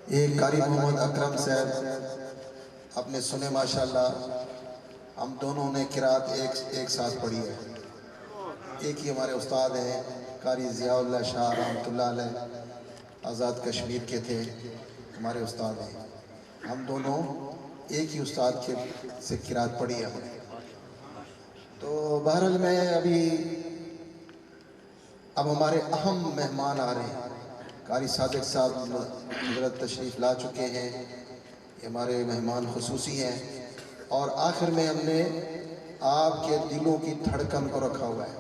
ایک قاری محمد اکرم صاحب آپ نے سنے ماشاءاللہ، ہم دونوں نے قرات ایک ساتھ پڑھی ہے. ایک ہی ہمارے استاد ہیں قاری ضیاء اللہ شاہ رحمۃ اللہ علیہ، آزاد کشمیر کے تھے، ہمارے استاد ہیں. ہم دونوں ایک ہی استاد سے قرات پڑھی ہے. تو بہرحال میں اب ہمارے اہم مہمان آ رہے ہیں. قاری صادق صاحب حضرت تشریف لا چکے ہیں، یہ ہمارے مہمان خصوصی ہیں. اور آخر میں ہم نے آپ کے دلوں کی دھڑکن کو رکھا ہوا ہے.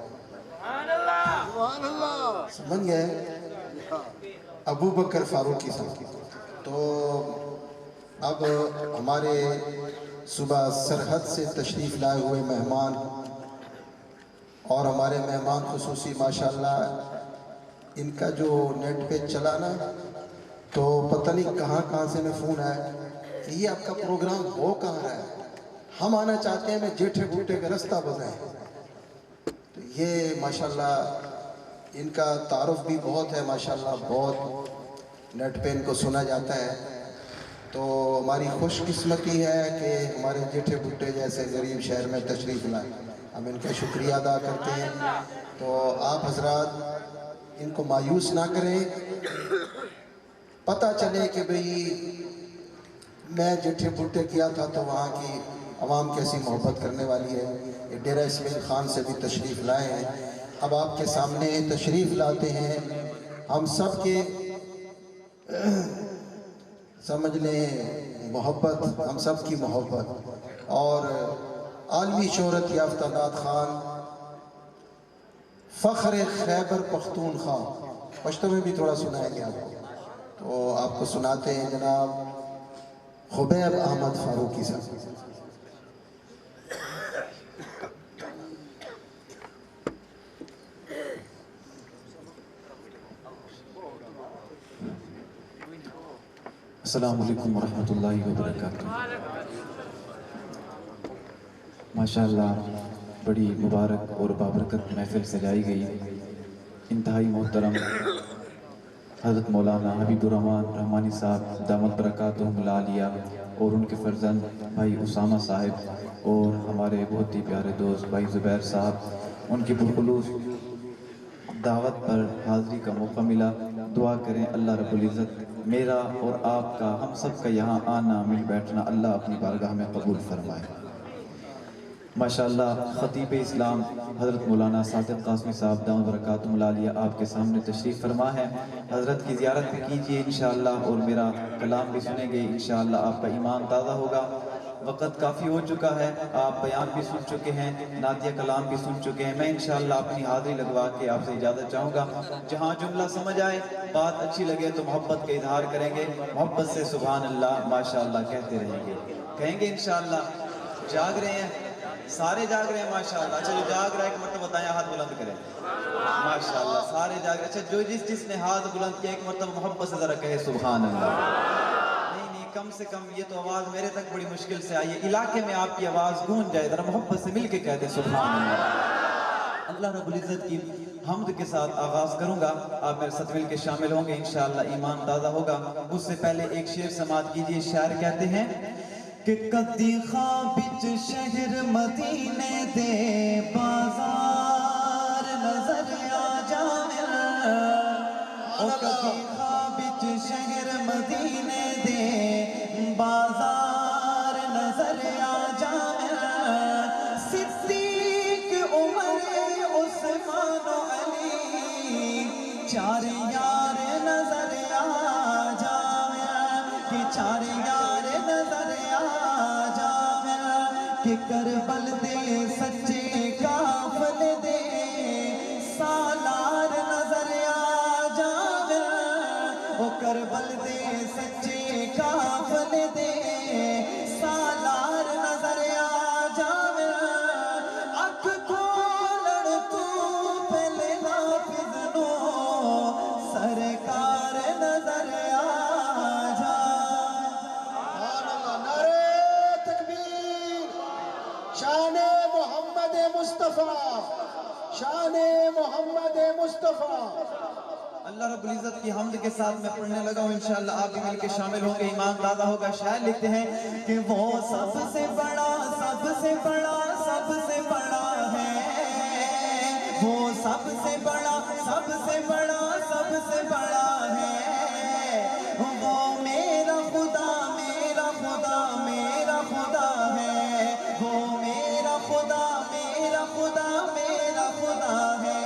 سمجھ گئے؟ ابو بکر فاروقی صاحب. تو اب ہمارے صبح سرحد سے تشریف لائے ہوئے مہمان اور ہمارے مہمان خصوصی ماشاءاللہ، ان کا جو نیٹ پہ چلا نا تو پتہ نہیں کہاں سے میں فون آیا کہ یہ آپ کا پروگرام ہو کہاں رہا ہے، ہم آنا چاہتے ہیں. میں جیٹھے بوٹے کا رستہ بتائیں. تو یہ ماشاءاللہ ان کا تعارف بھی بہت ہے ماشاءاللہ، بہت نیٹ پہ ان کو سنا جاتا ہے. تو ہماری خوش قسمتی ہے کہ ہمارے جیٹھے بوٹے جیسے غریب شہر میں تشریف لائے. ہم ان کا شکریہ ادا کرتے ہیں. تو آپ حضرات ان کو مایوس نہ کریں. پتہ چلے کہ بھئی میں جیٹھے بوٹے کیا تھا تو وہاں کی عوام کیسی محبت کرنے والی ہے. یہ ڈیرہ اسماعیل خان سے بھی تشریف لائے ہیں. اب آپ کے سامنے تشریف لاتے ہیں. ہم سب کے سمجھ لیں محبت، ہم سب کی محبت، اور عالمی شہرت یافتہ نعت خان، فخر خیبر پختونخوا، پشتو میں بھی تھوڑا سنائیں گے آپ کو. تو آپ کو سناتے ہیں جناب خبیب احمد فاروقی صاحب. السلام علیکم ورحمۃ اللہ وبرکاتہ. ماشاءاللہ بڑی مبارک اور بابرکت محفل سجائی گئی. انتہائی محترم حضرت مولانا حبیب الرحمان رحمانی صاحب دامت برکاتہم العالیہ اور ان کے فرزند بھائی اسامہ صاحب اور ہمارے بہت ہی پیارے دوست بھائی زبیر صاحب، ان کی پرخلوص دعوت پر حاضری کا موقع ملا. دعا کریں اللہ رب العزت میرا اور آپ کا، ہم سب کا یہاں آنا مل بیٹھنا اللہ اپنی بارگاہ میں قبول فرمائے. ماشاءاللہ خطیب اسلام حضرت مولانا صادق قاسمی صاحب دامت برکاتہم العالیہ آپ کے سامنے تشریف فرما ہے. حضرت کی زیارت بھی کیجئے انشاءاللہ اور میرا کلام بھی سنیں گے انشاءاللہ. آپ کا ایمان تازہ ہوگا. وقت کافی ہو چکا ہے، آپ بیان بھی سن چکے ہیں، نعتیہ کلام بھی سن چکے ہیں. میں انشاءاللہ اپنی حاضری لگوا کے آپ سے اجازت چاہوں گا. جہاں جملہ سمجھ آئے، بات اچھی لگے تو محبت کا اظہار کریں گے. محبت سے سبحان اللہ ماشاءاللہ کہتے رہیں گے. کہیں گے انشاءاللہ. جاگ رہے ہیں؟ سارے جاگ رہے ہیں ماشاءاللہ. اچھا جو جاگ رہا ہے ایک مرتبہ بتائیں، ہاتھ بلند کریں. ماشاءاللہ سارے جاگ رہے ہیں. اچھا جس نے ہاتھ بلند کیا ایک مرتبہ محبت سے ذرا کہے سبحان اللہ. نہیں کم سے کم یہ تو آواز میرے تک بڑی مشکل سے آئی ہے. علاقے میں آپ کی آواز گونج جائے، ذرا محبت سے مل کے کہتے سبحان اللہ. اللہ رب العزت کی حمد کے ساتھ آغاز کروں گا. آپ میرے ساتھ مل کے شامل ہوں گے انشاءاللہ. ایمان تازہ ہوگا. اس سے پہلے ایک شعر سماعت کیجئے. شاعر کہتے ہیں کہ کدی خواب وچ شہر مدینے دے بازار نظر آ جاوے. او کدی خواب وچ شہر مدینے دے بازار نظر آ جاوے. صدیق عمر عثمان و علی چار یار نظر آ جاوے. کہ چار یار نظر آ جاوے. کہ کربل دے سچے کافل دے سالار نظر آ جاوے. او کربل دے سچے کافل دے سالار نظر آ جاوے. اکھ کھولن تو پہلے نافذ نو سرکار نظر آ جاوے. نعرہ تکبیر. شان محمد مصطفیٰ، شان محمد مصطفیٰ. اللہ رب العزت کی حمد کے ساتھ میں پڑھنے لگا ہوں، انشاءاللہ آپ بھی مل کے شامل ہوں گے، ایمان دادا ہوگا۔ شاعر لکھتے ہیں کہ وہ سب سے بڑا، سب سے بڑا، سب سے بڑا ہے، وہ سب سے بڑا، سب سے بڑا، سب سے بڑا ہے، وہ میرا خدا، میرا خدا، میرا خدا ہے، وہ میرا خدا، میرا خدا، میرا خدا ہے،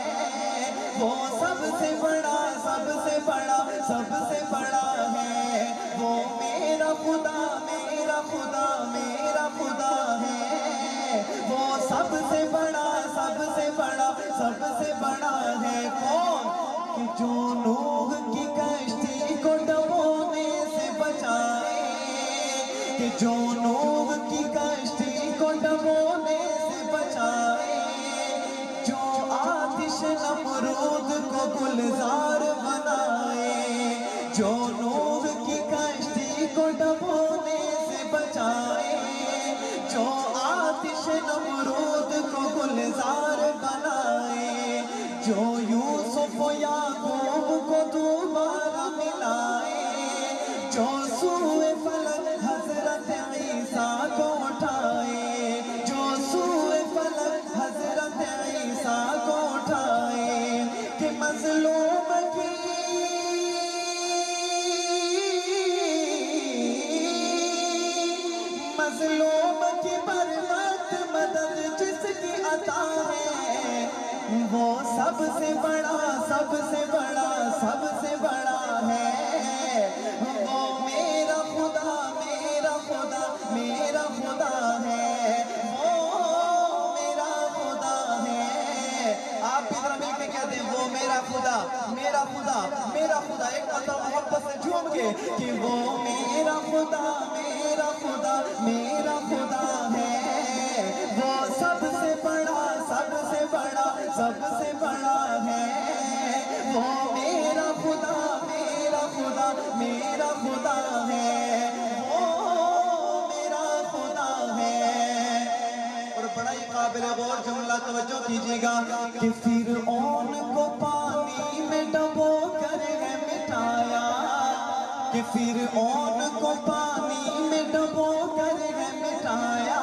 وہ سب سے بڑا، سب سے بڑا، سب سے بڑا ہے، وہ میرا خدا، میرا خدا، میرا خدا ہے، وہ سب سے بڑا، سب سے بڑا، سب سے بڑا ہے۔ کون؟ کہ جو نوح کی کشتی کو ڈبونے سے بچائے، کہ جو نوح کی کشتی کو ڈبونے سے بچائے، جو آتش نمرود کو گلزار بنائے، جو نوح کی کشتی کو ڈبونے سے بچائے، جو آتش نمرود کو گلزار بنائے، جو یوسف و یعقوب کو دوبارہ ملائے، جو سوئے فلک حضرت عیسیٰ کو اٹھائے، جو سوئے فلک حضرت عیسیٰ کو اٹھائے، کہ مظلوم کی مظلوم کی برمت مدد جس کی عطا ہے، وہ سب سے بڑا، سب سے بڑا، سب سے بڑا ہے، وہ میرا خدا، میرا خدا، میرا خدا ہے، وہ میرا خدا ہے۔ آپ بھی ذرا مل کے کہتے ہیں وہ میرا خدا، میرا خدا، میرا خدا، ایک مرتبہ محبت سے جھوم کے کہ وہ میرا خدا، میرا خدا، میرا خدا ہے، وہ سب سے بڑا، سب سے بڑا، سب سے بڑا ہے، وہ میرا خدا، میرا خدا، میرا خدا ہے، وہ میرا خدا ہے۔ اور بڑا ہی قابل غور جملہ توجہ کیجیے گا کہ فرعون کو پانی میں ڈبو کر ہے مٹایا، کہ فرعون کو پانی میں ڈبو کر ہے مٹایا،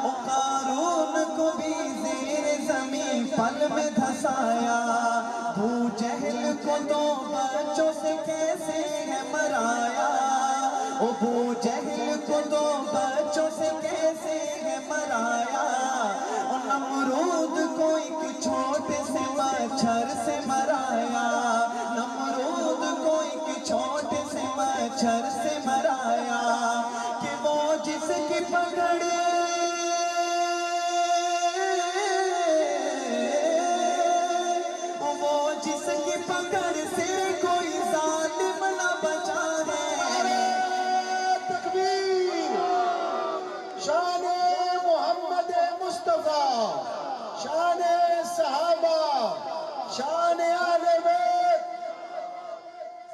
او قارون کو بھی زیر زمین پل میں دھسایا، ابو جہل کو دو بچوں سے کیسے ہے مرایا، ابو جہل کو دو بچوں سے کیسے ہے مرایا، نمرود کو ایک چھوٹے سے مچھر سے مرایا، نمرود کو ایک چھوٹے سے مچھر سے مرایا، کہ وہ جس کی پکڑ وہ جس کی پکڑ سے کوئی ظالم نہ بچا ہے۔ تکبیر! شان محمد مصطفیٰ، شان صحابہ، شان آل بیت،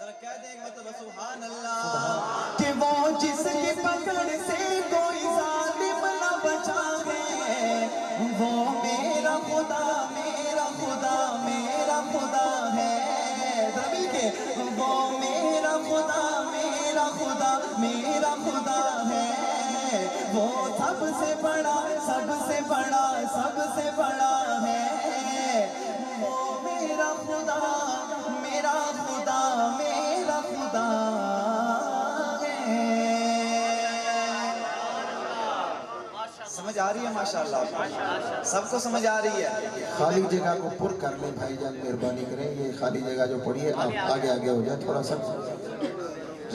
ذرا کہہ دیں ایک مرتبہ سبحان اللہ، کہ وہ جس کی پکڑ سے کوئی ظالم نہ بچا ہے، وہ میرا خدا، میرا خدا، میرا خدا ہے، ربی کے وہ میرا خدا، میرا خدا، میرا خدا ہے، وہ سب سے بڑا، سب سے بڑا، سب سے بڑا ہے، وہ میرا خدا، میرا خدا، میرا خدا ہے۔ سمجھ آ رہی ہے ماشاءاللہ؟ سب کو سمجھ آ رہی ہے؟ خالی جگہ کو پر کر لیں بھائی جان، مہربانی کریں، یہ خالی جگہ جو پڑی ہے آپ آگے آگے ہو جائے تھوڑا سا۔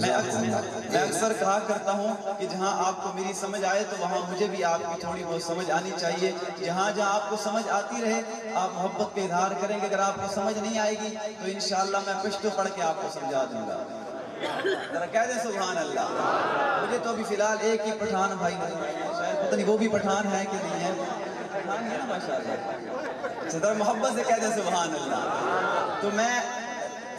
میں اکثر کہا کرتا ہوں کہ جہاں آپ کو میری سمجھ آئے تو وہاں مجھے بھی آپ کی تھوڑی بہت سمجھ آنی چاہیے، جہاں جہاں آپ کو سمجھ آتی رہے آپ محبت کا اظہار کریں گے، اگر آپ کو سمجھ نہیں آئے گی تو انشاءاللہ میں پشتو پڑھ کے آپ کو سمجھا دوں گا۔ ذرا کہہ دیں سبحان اللہ۔ مجھے تو ابھی فی الحال ایک ہی پٹھان بھائی نظر آئے ہیں، شاید پتہ نہیں وہ بھی پٹھان ہے کہ نہیں ہے، پٹھان ہے نا ماشاءاللہ، ذرا محبت سے کہہ دیں سبحان اللہ۔ تو میں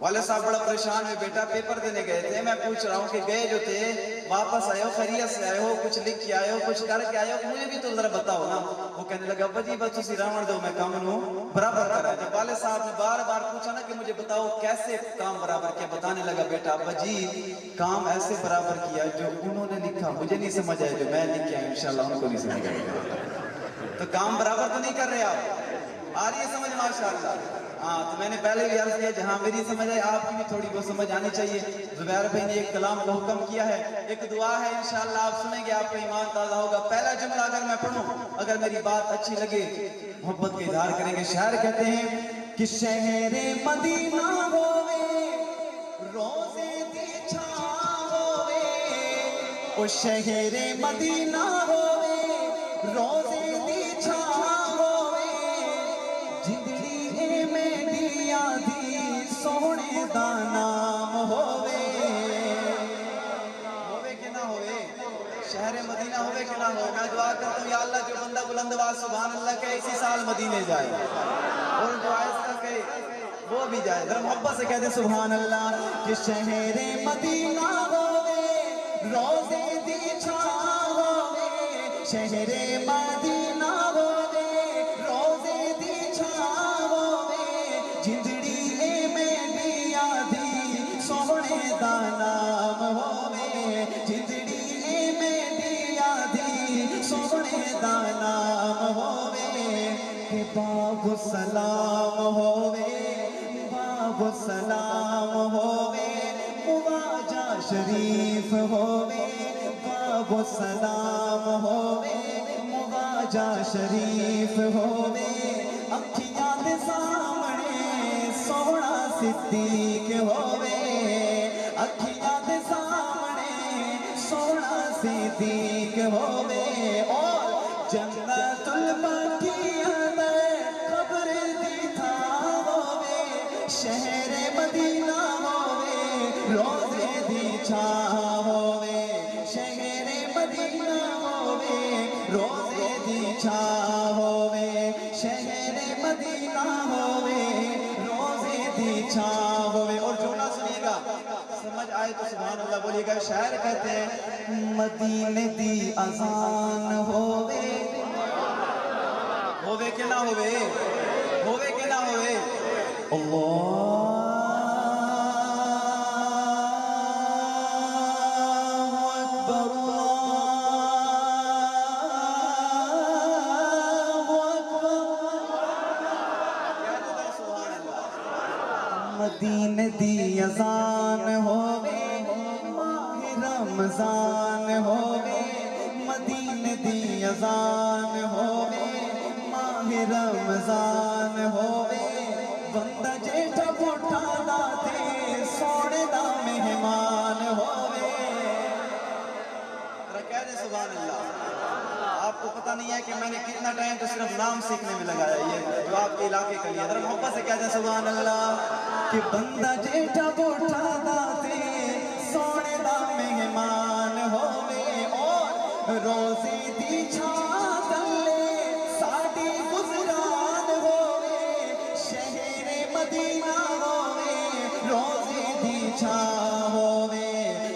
والد صاحب بڑا پریشان ہوئے، بیٹا پیپر دینے گئے تھے، میں پوچھ رہا ہوں کہ گئے جو تھے واپس آئے ہو، خیریت سے آئے ہو، کچھ لکھ کے آئے ہو، کچھ کر کے آئے ہو، مجھے بھی تو ذرا بتاؤ نا۔ وہ کہنے لگا ابا جی بس تسی راون دو، میں کام نو برابر کرا۔ جب والد صاحب نے بار بار پوچھا نا کہ مجھے بتاؤ کیسے کام برابر کیا، بتانے لگا بیٹا ابا جی کام ایسے برابر کیا جو انہوں نے لکھا مجھے نہیں سمجھ آئے، جو میں لکھ کے آیا انشاءاللہ ان کو نہیں سمجھ آئے۔ تو کام برابر تو نہیں کر رہے آپ، آ رہی ہے سمجھ ماشاءاللہ؟ ہاں تو میں نے پہلے بھی عرض کیا جہاں میری سمجھ آئے آپ کی بھی تھوڑی بہت سمجھ آنی چاہیے۔ زبیر بھائی نے ایک کلام کا حکم کیا ہے، ایک دعا ہے انشاءاللہ آپ سنیں گے آپ کا ایمان تازہ ہوگا۔ پہلا جملہ اگر میں پڑھوں، اگر میری بات اچھی لگے محبت کے اظہار کریں گے۔ شاعر کہتے ہیں کہ شہر مدینہ ہووے روزے دی چھاں ہووے، او شہر مدینہ ہووے روزے دی چھاں ہووے، جندڑی اے میری آدھی سونے دا نام ہووے۔ ہوئے کہ نہ ہوئے، شہر مدینہ ہوئے کہ نہ ہوئے، میں دعا کرتا ہوں یا اللہ جو بندہ بلند آواز سبحان اللہ کہے اسی سال مدینے جائے، اور جو آہستہ کہے وہ بھی جائے۔ ذرا محبت سے کہہ دیں سبحان اللہ۔ کہ شہر مدینہ ہووے روزے دی چھاں ہووے، شہر مدینہ ہووے روزے دی چھاں ہووے، جندڑی اے میری آدھی سونے دا نام ہووے، جندڑی اے میری آدھی سونے دا نام ہووے، کہ باب سلام ہووے باب سلام ہووے، خواجہ شریف ہووے باب سلام ہووے، خواجہ شریف ہووے، اکھیاں دے سامنے سونا صدیق ہووے، اکھیاں دے سامنے سونا صدیق ہووے، اور جنت البقیع اندر قبر دی تھاں ہووے، شہر مدینہ ہووے روزے دی چھاں ہووے، شہر مدینہ ہووے روزے دی چھاں ہووے، شہر مدینہ ہووے روزے دی چھاں ہووے۔ اور جملہ سنیے گا سمجھ آئے تو سبحان اللہ بولیے گا۔ شاعر کہتے ہیں مدینے دی اذان ہووے، ہوئے کہ نہ ہوئے، ہوئے کہ نہ ہوئے، اللہ اکبر مدینے دی اذان ہووے، ماہ رمضان ہووے، مدینے دی اذان ہووے، ماہ رمضان ہووے، بندہ جیٹھا بوٹھا دا تے سونے دا مہمان ہووے۔ ذرا کہہ دیں سبحان اللہ۔ آپ کو پتہ نہیں ہے کہ میں نے کتنا ٹائم تو صرف نام سیکھنے میں لگایا، یہ جو آپ کے علاقے کے لیے۔ ذرا محبت سے کہہ دیں سبحان اللہ۔ کہ بندہ جیٹھا بوٹھا دا تے سونے دا مہمان ہووے، اور روزے دی چھاں تلے ساڈی گزران ہووے، شہر مدینہ ہووے روزے دی چھاں ہووے،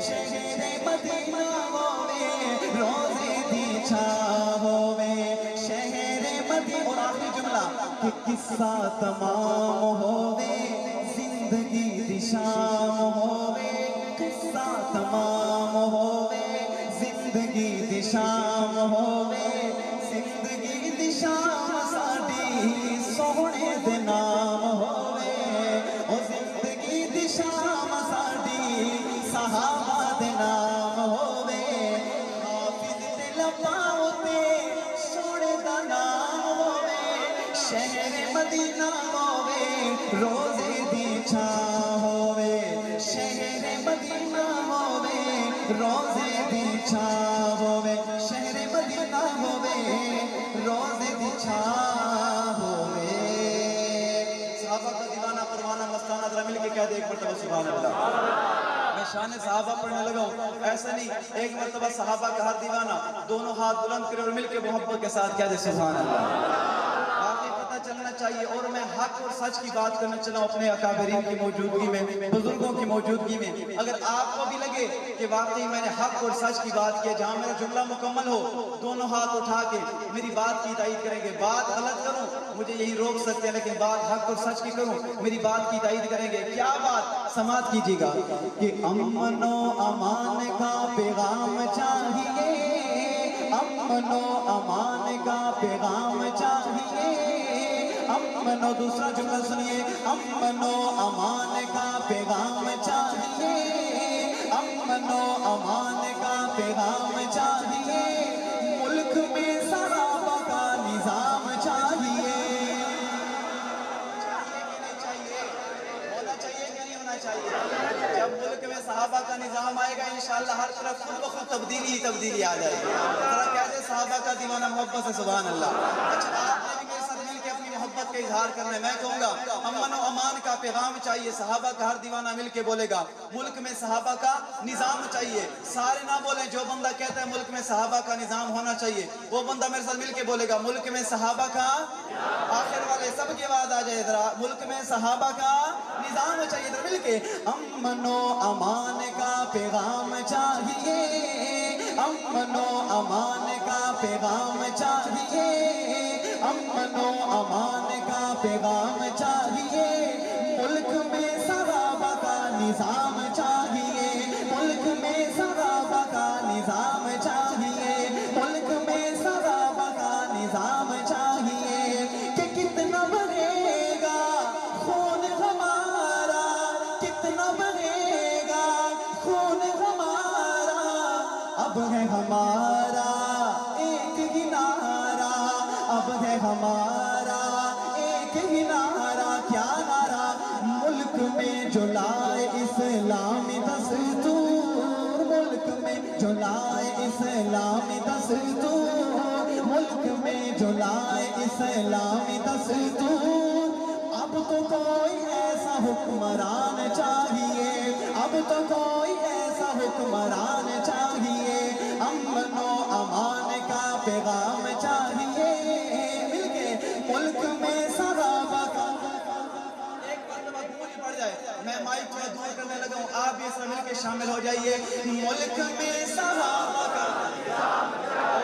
شہر مدینہ ہووے روزے دی چھاں ہووے، شہر مدینہ۔ اور آخری جملہ کہ قصہ تمام ہووے زندگی دی شام ہووے، قصہ تمام ہووے زندگی دی شام ہووے، زندگی دی شام ساڈی سونے دے نام ہووے، او زندگی دی شام ساڈی صحابہ دے نام ہووے، حافظ دے لباں تے سونے دا نام ہووے، شہر مدینہ ہووے روزے دی چھاں ہووے، شہر مدینہ ہووے روزے دی چھاں ہووے، شہر مدینہ ہووے روزے دی چھاں ہووے۔ صحابہ کا دیوانہ پروانہ مستانہ، ذرا مل کے کہہ دے ایک مرتبہ سبحان اللہ۔ میں شان صحابہ پڑھنے لگا ہوں، ایسا نہیں ایک مرتبہ صحابہ کا ہر دیوانہ دونوں ہاتھ بلند کرے اور مل کے محبت کے ساتھ کہہ دے سبحان اللہ۔ باقی پتہ چلنا چاہیے اور میں حق اور سچ کی بات کرنا چلا ہوں اپنے اکابرین کی موجودگی میں، بزرگوں کی موجودگی میں۔ اگر آپ کو بھی لگے کہ واقعی میں نے حق اور سچ کی بات کیا، جہاں میرا جملہ مکمل ہو دونوں ہاتھ اٹھا کے میری بات کی تائید کریں گے۔ بات غلط کروں مجھے یہی روک سکتے ہیں، لیکن بات حق اور سچ کی کروں میری بات کی تائید کریں گے۔ کیا بات؟ سماعت کیجیے گا کہ امن و امان کا پیغام چاہیے، امن و امان کا پیغام چاہیے، امن و دوسرا جملہ سنیے، امن و امان کا پیغام چاہیے، امن و امان کا پیغام چاہیے، ملک میں صحابہ کا نظام چاہیے۔ ہونا چاہیے کہ نہیں ہونا چاہیے؟ جب ملک میں صحابہ کا نظام آئے گا انشاءاللہ ہر طرف خود بخود تبدیلی ہی تبدیلی آ جائے گی۔ ذرا کہتے ہیں صحابہ کا دیوانہ محبت سے سبحان اللہ۔ اچھا آپ نے بھی میرے ساتھ مل کے اپنی محبت کا اظہار کرنا ہے۔ میں کہوں گا امن و امان کا پیغام چاہیے، صحابہ کا ہر دیوانہ مل کے بولے گا ملک میں صحابہ کا نظام چاہیے۔ سارے نہ بولیں، جو بندہ کہتا ہے ملک میں صحابہ کا نظام ہونا چاہیے وہ بندہ میرے ساتھ مل کے بولے گا ملک میں صحابہ کا، آخر والے سب کی آواز آ جائے ذرا، ملک میں صحابہ کا نظام چاہیے۔ ذرا مل کے امن و امان کا پیغام چاہیے، امن و امان کا پیغام چاہیے، امن و امان کا پیغام چاہیے، ملک میں صحابہ کا نظام چاہیے، ملک میں صحابہ کا نظام چاہیے، ملک میں صحابہ کا نظام چاہیے، کہ کتنا بڑھے گا خون ہمارا، کتنا بڑھے گا خون ہمارا، اب ہے ہمارا ایک ہی نعرہ، اب ہے ہمارا ایک ہی نعرہ، کیا نعرہ؟ ملک میں جو لائے اسلامی دستور، ملک میں جو لائے اسلامی دستور، ملک میں جو لائے اسلامی دستور، اب تو کوئی ایسا حکمران چاہیے، اب تو کوئی ایسا حکمران چاہیے، امن و امان کا پیغام چاہیے، مل کے ملک میں صحابہ کا۔ ایک مرتبہ گونج پڑ جائے، میں مائک تھوڑا دور کرنے لگا ہوں، آپ بھی اس میں مل کے شامل ہو جائیے، ملک میں صحابہ کا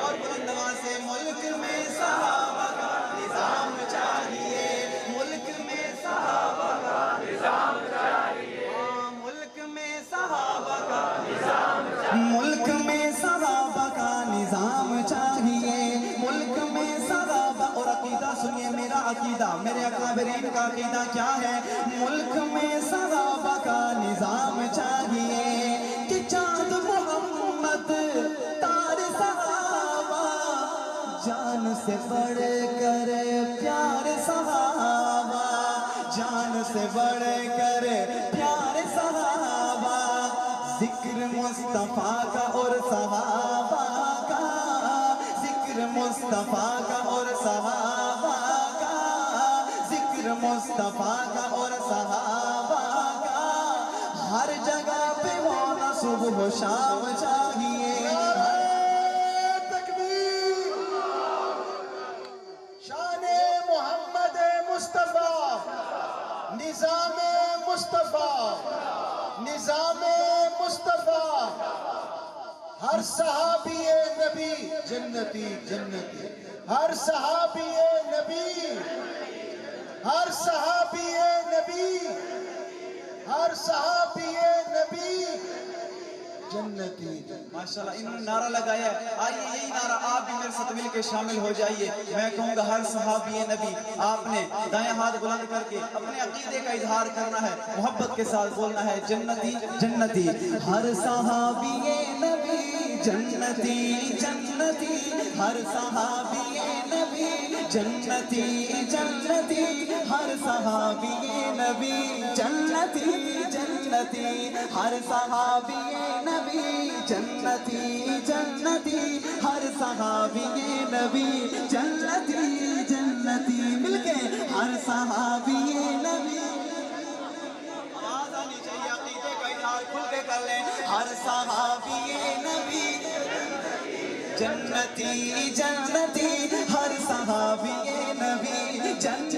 اور بلند آواز سے ملک میں صحابہ کا نظام چاہیے، ملک میں صحابہ کا نظام چاہیے، ملک میں صحابہ کا نظام چاہیے، ملک میں صحابہ کا نظام چاہیے، ملک میں صحابہ۔ اور عقیدہ سنیے میرا عقیدہ، میرے اکابرین کا عقیدہ کیا ہے؟ ملک میں صحابہ کا نظام چاہیے، کہ چاند محمد تار صحابہ، جان سے بڑھ کر پیار صحابہ، جان سے بڑھ کر پیار صحابہ، ذکر مصطفیٰ کا اور صحابہ کا، ذکر مصطفیٰ کا اور صحابہ کا، ذکر مصطفیٰ کا اور صحابہ کا، ہر جگہ پہ ہونا صبح و شام چاہیے۔ تکبیر، شان محمد مصطفیٰ، نظام مصطفیٰ، نظام مصطفیٰ، ہر صحابی نبی جنتی جنتی، ہر صحابی نبی، ہر صحابی نبی، ہر صحابی نبی جنتی جنتی۔ ماشاءاللہ انہوں نے نعرہ لگایا ہے، آئیے یہی نعرہ آپ بھی میرے ساتھ مل کے شامل ہو جائیے۔ میں کہوں گا ہر صحابی نبی، آپ نے دائیں ہاتھ بلند کر کے اپنے عقیدے کا اظہار کرنا ہے، محبت کے ساتھ بولنا ہے جنتی جنتی، ہر صحابی نبی جنتی جنتی، ہر صحابی نبی جنتی جنتی، ہر صحابی نبی جنتی جنتی، ہر صحابی نبی جنتی جنتی، ہر صحابی نبی جنتی جنتی، مل کے ہر صحابی نبی، آواز آنی چاہیے، عقیدے کا اظہار کھل کے کر لیں، ہر صحابی نبی جنتی جنتی، ہر صحابی نبی جنتی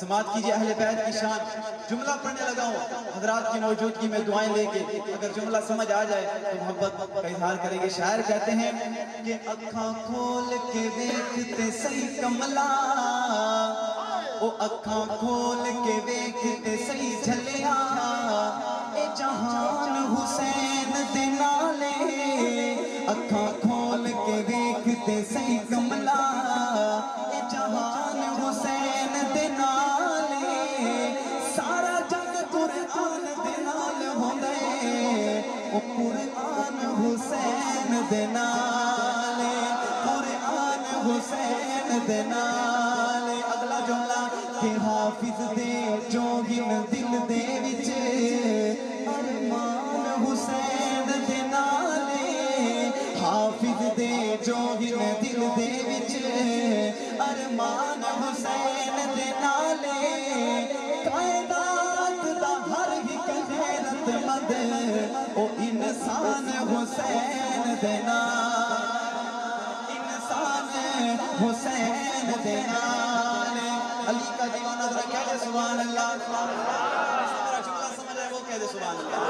سماعت کیجئے اہل بیت کی شان. جملہ پڑھنے لگا ہوں حضرات کی موجودگی میں دعائیں لے کے. اگر جملہ سمجھ آ جائے تو محبت کا اظہار کریں گے. شاعر کہتے ہیں کہ اکھاں کھول کے ویکھتے صحیح کملا او اکھاں کھول کے ویکھتے صحیح جھلیا اے جہان حسین دے نالے اکھاں کھول کے ویکھتے صحیح کملا اے جہان حسین دے نالے سارا جگ قرآن دے نال ہوندے او قرآن حسین دے نالے قرآن حسین دے نالے. اگلا جملہ کہ حافظ دے جوگن دل دے وچ ارمان حسین دے نالے حافظ دے جوگن دل دے وچ ارمان حسین دے نالے کائنات دا ہر ایک غیرت مند او انسان حسین دے نال انسان حسین دے نال. علی کا دیوانہ ذرا کہہ دے سبحان اللہ. جس طرح جملہ سمجھ آئے وہ کہہ دے سبحان اللہ.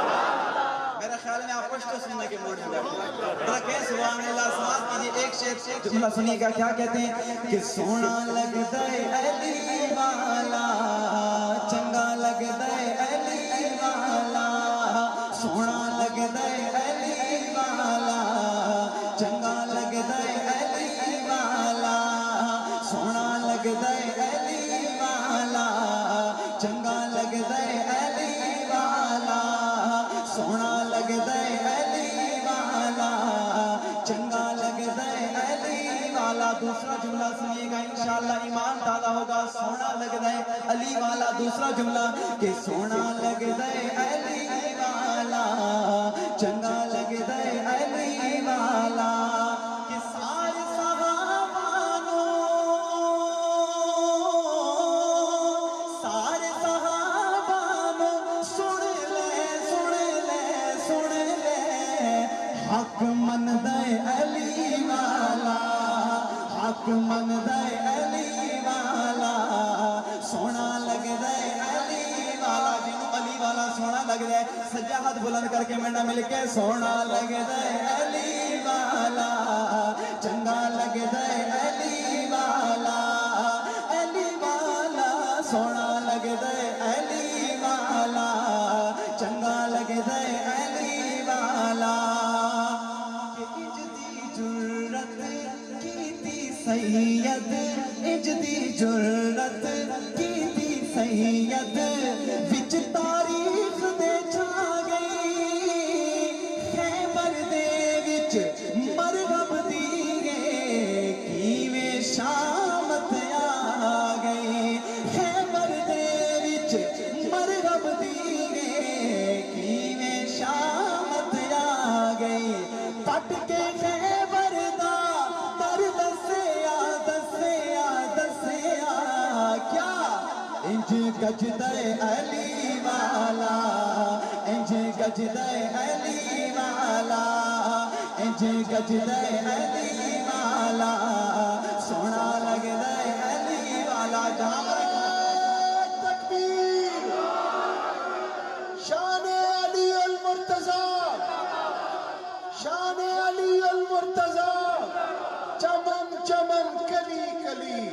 میرا خیال میں آپ پشتو سننے کے موڈ میں بیٹھے ذرا کہے سبحان اللہ. سماعت کیجئے ایک شیخ جملہ سنیے گا کیا کہتے ہیں کہ سونا لگدا ہے علی والا چنگا لگدا ہے علی والا سونا لگدا ہے علی والا چنگا لگدا ہے علی والا سونا لگدا ہے علی والا چنگا لگدا ہے علی والا سونا لگدا ہے علی والا چنگا لگدا ہے علی والا. دوسرا جملہ سنیے گا انشاءاللہ ایمان تازہ ہوگا. سونا لگدا ہے علی والا. دوسرا جملہ کہ سونا لگدا ہے علی والا چنگا لگدا ہے علی والا. کہ سارے صحابانوں سارے صحابانوں سن لے حق مندا ہے علی والا حق مندا ہے علی والا سونا لگدا ہے علی والا. جنوں علی والا سونا لگدا ہے سجا ہاتھ بلند کر کے میرے نال مل کے سونا لگدا ہے علی والا چنگا لگدا ہے علی والا علی والا سونا لگدا ہے علی والا چنگا لگدا ہے علی والا. کہ اجدی جرت کیتی سید اجدی جرت کیتی سید وچ تاریخ دے چھا گئی خیبر دے وچ مرغب دیے کیویں شامت آ گئی خیبر دے وچ مرغب دیے کیویں شامت آ گئی. پٹ کے خیبر دا در دسیا دسیا دسیا کیا انج گجدا ہے علی والا انج گجدا ہے علی والا انج گجدا ہے علی والا سونا لگدا ہے علی والا. جہاں تکبیر شان علی المرتضی شان علی المرتضی چمن چمن کلی کلی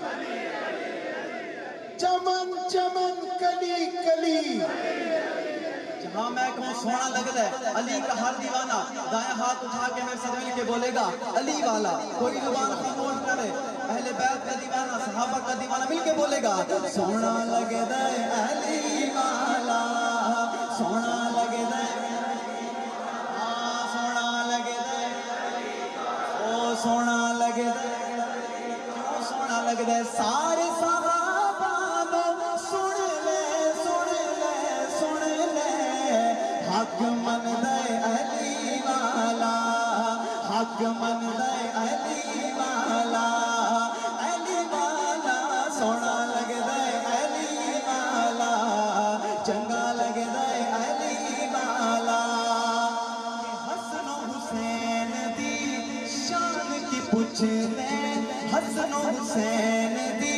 چمن چمن کلی کلی. جہاں میں کہوں سونا لگتا ہے علی کا ہر دیوانہ دائیں ہاتھ اٹھا کے میرے ساتھ مل کے بولے گا علی والا. کوئی زبان خاموش نہ رہے. اہل بیت کا دیوانہ صحابہ کا دیوانہ مل کے بولے گا سونا لگدا ہے علی والا سونا لگدا ہے سونا لگدا ہے او سونا لگدا ہے کیوں سونا لگدا ہے. سارے صحابہ سن لے حق مندا ہے علی والا حق مندا ہے علی والا علی والا سونا لگدا ہے علی والا چنگا لگدا ہے علی والا. کہ حسن و حسین دی شان کی پوچھدے حسن و حسین دی